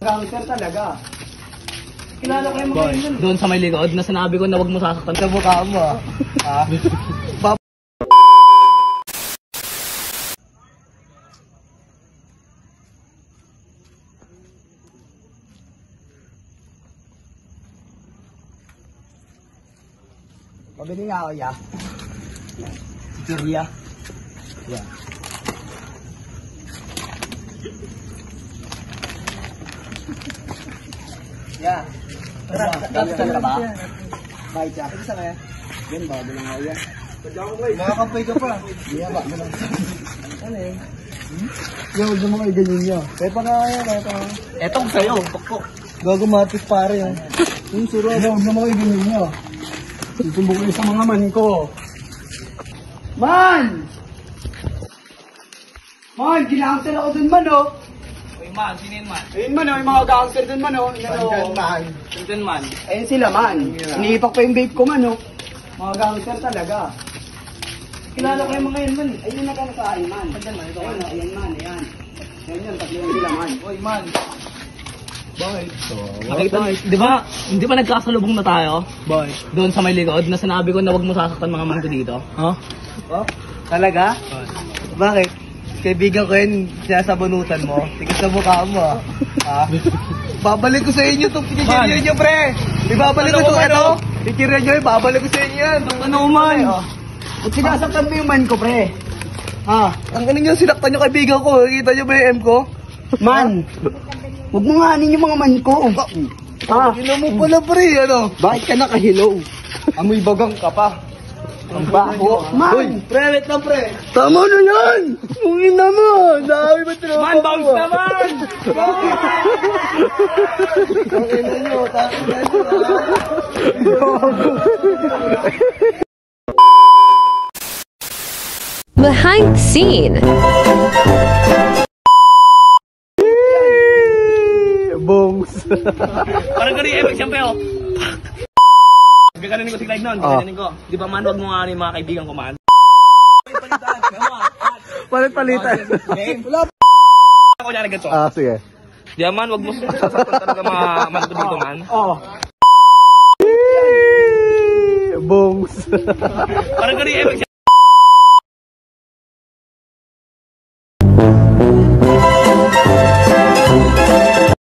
Gangster talaga. Kilala ko yung mga Boy, yun. doon sa may likod na sinabi ko na wag mo sasaktan sa mukha mo. Ha? Pabili nga ako, ya. Pizzeria. Yeah. Ya. Gangster ka ba? Bye, Jack. Isa kaya? Yan ba? Bilang ako yan. Makakampay ka pa. Iya ba? Ano eh? Yung huwag naman kayo ganyan niya. Kaya pa nga yan, kaya pa nga. Etong sa'yo, pokpok. Gagamatis pare yan. Yung suro, huwag naman kayo ganyan niya. Susumbong kayo sa mga man ko. Man! Man, ginangster ako dun man, oh. Uy man, sino yun man? Ayun man, oh, yung mga gangster dun man, oh. Yan, oh. Sino man? Ayun sila man. Iniipak pa yung vape ko man, oh. Mga gangster talaga. Kilala ko yung mga yun man. Ayun yung nakano sa akin man. Ayun, oh, ayan man, ayan. Ayun yun, tatlo yung sila man. Uy man. Bakit? Nakita, di ba, hindi ba nagkasalubong na tayo? Bakit? Doon sa may likod na sinabi ko na wag mo sasaktan mga man ko dito. Huh? Oh? Talaga? Bakit? Kaibigan ko yun, sinasabunutan mo. Tigis sa mukha mo, ah. Ha? Babalik ko sa inyo itong pinikirya nyo, pre! Ibabalik ko itong ito! Pikirya nyo, ibabalik ko sa inyo yan! Ano man? Ba't sinasaktan mo yung man ko, pre? Ha? Ang galing nyo, sinaktan nyo kaibigan ko. Kita nyo ba yung M ko? Man! Huwag mo nga anin yung mga man ko. Ha? Ina mo pala pre, ano? Bakit ka nakahilaw? Amoy bagang ka pa. Ang baho. Man! Uy, Pre, wait lang, pre! tama na yan! Ang ina mo! Dami ba tinapos Man, bounce naman! Ang ina nyo, tapos na nyo. Behind the scene. Bongs. Parang ganun yung effect siyempre, oh. Gaganin ko si Clyde nun, gaganin ko. Di ba man, wag mo nga yung mga kaibigan ko man. Palit-palitan. Wala ako niya na ganito. Sige. Di ba man, wag mo sasaktan talaga mga man ko dito man. Oh. Bongs. Parang ganun yung effect